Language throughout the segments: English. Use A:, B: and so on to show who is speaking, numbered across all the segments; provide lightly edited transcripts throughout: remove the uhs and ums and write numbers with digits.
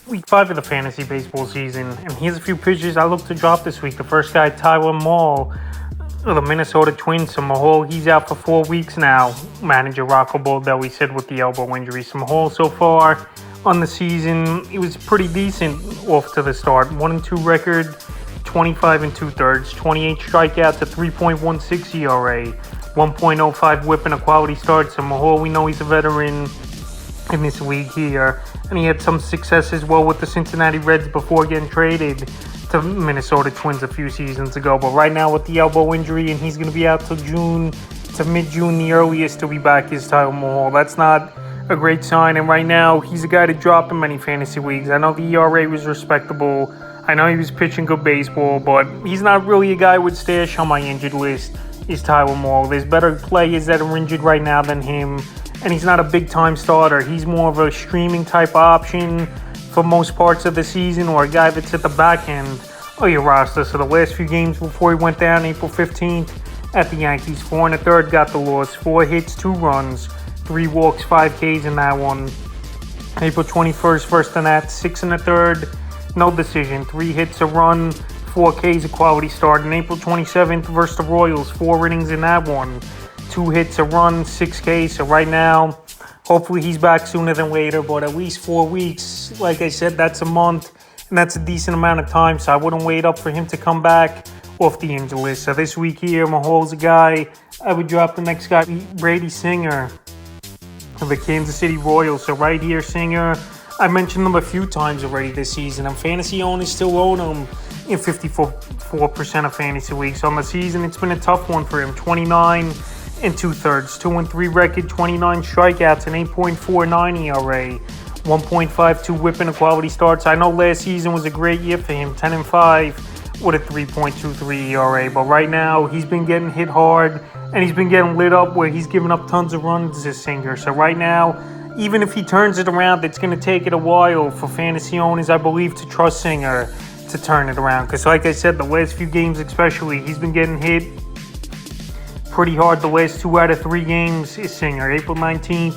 A: Week 5 of the fantasy baseball season, and here's a few pitchers I look to drop this week. The first guy, Mahle of the Minnesota Twins. So Mahle, he's out for 4 weeks now. Manager Rocco Baldelli said with the elbow injury. So Mahle so far on the season, he was pretty decent off to the start. 1-2 record, 25 2/3, 28 strikeouts, a 3.16 ERA, 1.05 whip, and a quality start. So Mahle, we know he's a veteran in this league here, and he had some success as well with the Cincinnati Reds before getting traded to Minnesota Twins a few seasons ago. But right now with the elbow injury, and he's going to be out till June, to mid-June, the earliest to be back is Mahle. That's not a great sign, and right now he's a guy to drop in many fantasy leagues. I know the ERA was respectable. I know he was pitching good baseball, but he's not really a guy I would stash on my injured list. Is Mahle. There's better players that are injured right now than him. And he's not a big-time starter. He's more of a streaming type option for most parts of the season, or a guy that's at the back end of your roster. So the last few games before he went down, April 15th at the Yankees, 4 1/3 got the loss, 4 hits, 2 runs, 3 walks, 5 Ks in that one. April 21st versus the Nats, 6 1/3, no decision, 3 hits, a run, 4 Ks, a quality start. And April 27th versus the Royals, 4 innings in that one. 2 hits, a run, 6 Ks. So right now, hopefully he's back sooner than later, but at least 4 weeks. Like I said, that's a month, and that's a decent amount of time, so I wouldn't wait up for him to come back off the injury list. So this week here, Mahle's a guy. I would drop the next guy, Brady Singer of the Kansas City Royals. So right here, Singer, I mentioned him a few times already this season, and fantasy owners still own him in 54% of fantasy leagues. So on the season, it's been a tough one for him. 29 2/3, 2-3 record, 29 strikeouts, an 8.49 ERA, 1.52 whip, and a quality starts. I know last season was a great year for him, 10-5 with a 3.23 ERA. But right now, he's been getting hit hard, and he's been getting lit up where he's giving up tons of runs this Singer. So right now, even if he turns it around, it's going to take it a while for fantasy owners, I believe, to trust Singer to turn it around. Because like I said, the last few games especially, he's been getting hit pretty hard. The last 2 out of 3 games is Singer. April 19th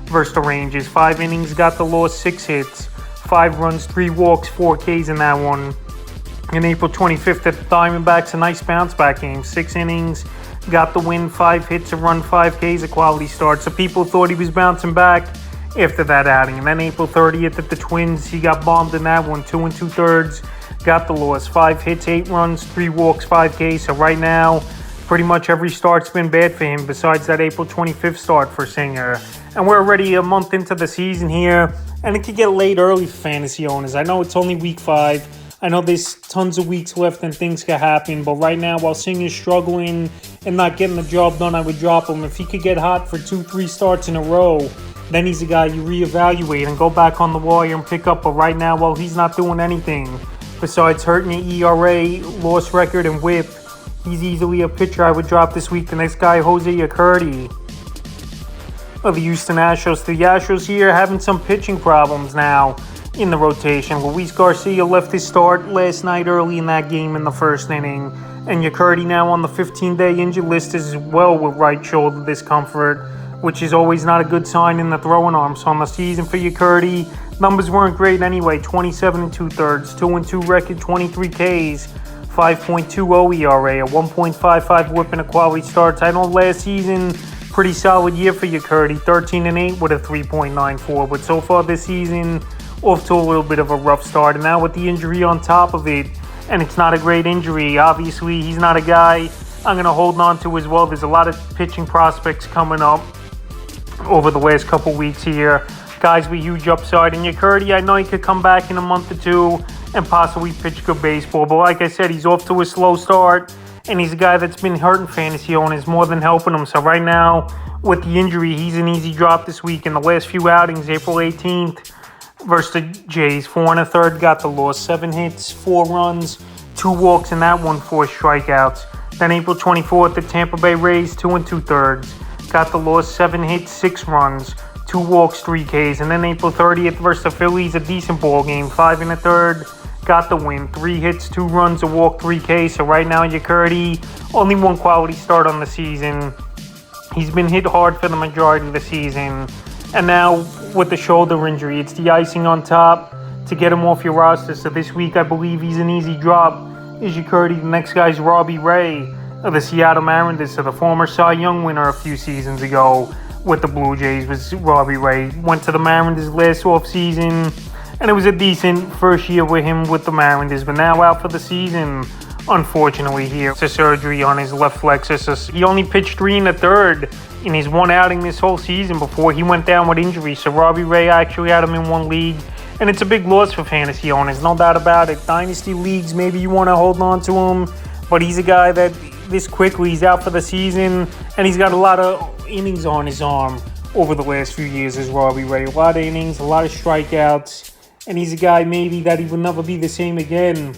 A: versus the Rangers, 5 innings, got the loss, 6 hits, 5 runs, 3 walks, 4 Ks in that one. And April 25th at the Diamondbacks, a nice bounce back game, 6 innings, got the win, 5 hits, a run, 5 Ks, a quality start. So people thought he was bouncing back after that outing. And then April 30th at the Twins, he got bombed in that one, 2 2/3, got the loss, 5 hits, 8 runs, 3 walks, 5 Ks. So right now, pretty much every start's been bad for him besides that April 25th start for Singer. And we're already a month into the season here, and it could get late early for fantasy owners. I know it's only week 5. I know there's tons of weeks left and things could happen, but right now, while Singer's struggling and not getting the job done, I would drop him. If he could get hot for 2-3 starts in a row, then he's a guy you reevaluate and go back on the wire and pick up. But right now, well, he's not doing anything besides hurting your ERA, loss record, and whip. He's easily a pitcher I would drop this week. The next guy, Jose Urquidy of the Houston Astros. The Astros here having some pitching problems now in the rotation. Luis Garcia left his start last night early in that game in the first inning. And Urquidy now on the 15-day injured list as well with right shoulder discomfort, which is always not a good sign in the throwing arm. So on the season for Urquidy, numbers weren't great anyway. 27 2/3, 2-2 record, 23 Ks. 5.20 ERA, a 1.55 whip, and a quality start. I know last season, pretty solid year for Urquidy, 13-8 with a 3.94. But so far this season, off to a little bit of a rough start. And now with the injury on top of it, and it's not a great injury, obviously he's not a guy I'm going to hold on to as well. There's a lot of pitching prospects coming up over the last couple weeks here. Guys with huge upside. And Urquidy, I know he could come back in a month or 2 and possibly pitch good baseball. But like I said, he's off to a slow start, and he's a guy that's been hurting fantasy owners more than helping them. So right now, with the injury, he's an easy drop this week. In the last few outings, April 18th versus the Jays, 4 1/3 got the loss, 7 hits, 4 runs, 2 walks in that one, 4 strikeouts. Then April 24th, the Tampa Bay Rays, 2 2/3 got the loss, 7 hits, 6 runs, 2 walks, 3 Ks. And then April 30th versus the Phillies, a decent ball game, 5 1/3. Got the win. 3 hits, 2 runs, a walk, 3 Ks. So right now, Urquidy, only 1 quality start on the season. He's been hit hard for the majority of the season. And now with the shoulder injury, it's the icing on top to get him off your roster. So this week, I believe he's an easy drop. Is your Curdy. The next guy's Robbie Ray of the Seattle Mariners. So the former Cy Young winner a few seasons ago with the Blue Jays was Robbie Ray. Went to the Mariners last offseason, and it was a decent first year with him with the Mariners, but now out for the season. Unfortunately, here it's a surgery on his left flexus. He only pitched 3 1/3 in his one outing this whole season before he went down with injury. So Robbie Ray actually had him in one league, and it's a big loss for fantasy owners, no doubt about it. Dynasty leagues, maybe you want to hold on to him, but he's a guy that this quickly he's out for the season, and he's got a lot of innings on his arm over the last few years as Robbie Ray. A lot of innings, a lot of strikeouts, and he's a guy maybe that he will never be the same again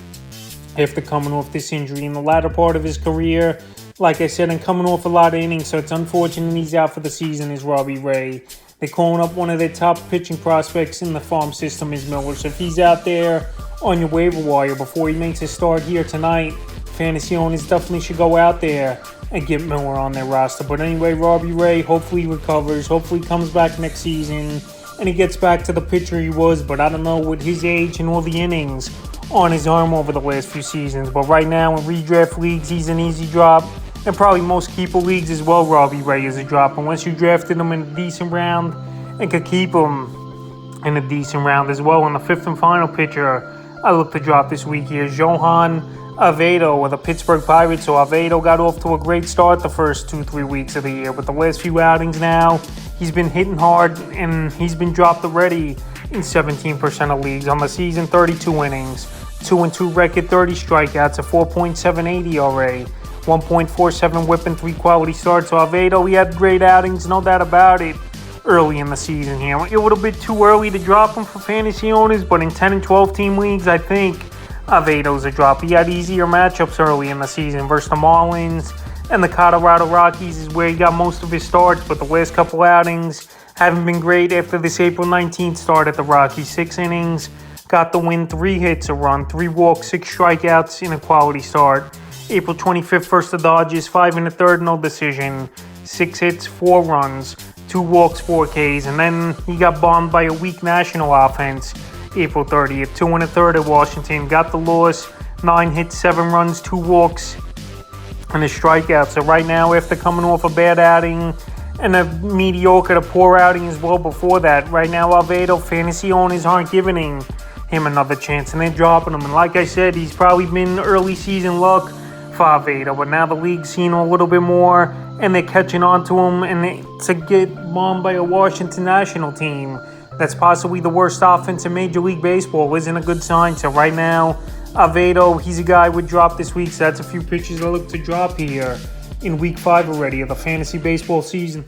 A: after coming off this injury in the latter part of his career. Like I said, and coming off a lot of innings, so it's unfortunate he's out for the season is Robbie Ray. They're calling up one of their top pitching prospects in the farm system is Miller. So if he's out there on your waiver wire before he makes his start here tonight, fantasy owners definitely should go out there and get Miller on their roster. But anyway, Robbie Ray hopefully recovers, hopefully comes back next season, and he gets back to the pitcher he was. But I don't know, with his age and all the innings on his arm over the last few seasons. But right now in redraft leagues, he's an easy drop. And probably most keeper leagues as well, Robbie Ray is a drop. Unless you drafted him in a decent round and could keep him in a decent round as well. And the fifth and final pitcher I look to drop this week here is Johan Oviedo of the Pittsburgh Pirates. So Oviedo got off to a great start the first 2-3 weeks of the year. But the last few outings now, he's been hitting hard, and he's been dropped already in 17% of leagues. On the season, 32 innings, 2-2 record, 30 strikeouts, a 4.78 ERA, 1.47 whip, and 3 quality starts. So Oviedo, he had great outings, no doubt about it, early in the season here. A little bit too early to drop him for fantasy owners, but in 10 and 12 team leagues, I think Oviedo's a drop. He had easier matchups early in the season versus the Marlins and the Colorado Rockies is where he got most of his starts, but the last couple outings haven't been great after this April 19th start at the Rockies. 6 innings, got the win, 3 hits, a run, 3 walks, 6 strikeouts in a quality start. April 25th versus the Dodgers, 5 1/3, no decision, 6 hits, 4 runs, 2 walks, 4 Ks, and then he got bombed by a weak national offense. April 30th, 2 1/3 at Washington, got the loss, 9 hits, 7 runs, 2 walks, and a strikeout. So right now, after coming off a bad outing and a mediocre to poor outing as well before that, right now Oviedo fantasy owners aren't giving him another chance, and they're dropping him. And like I said, he's probably been early season luck for Oviedo, but now the league's seen a little bit more, and they're catching on to him. And to get bombed by a Washington national team that's possibly the worst offense in Major League Baseball isn't a good sign. So right now, Oviedo, he's a guy would drop this week. So that's a few pitches I look to drop here in week 5 already of the fantasy baseball season.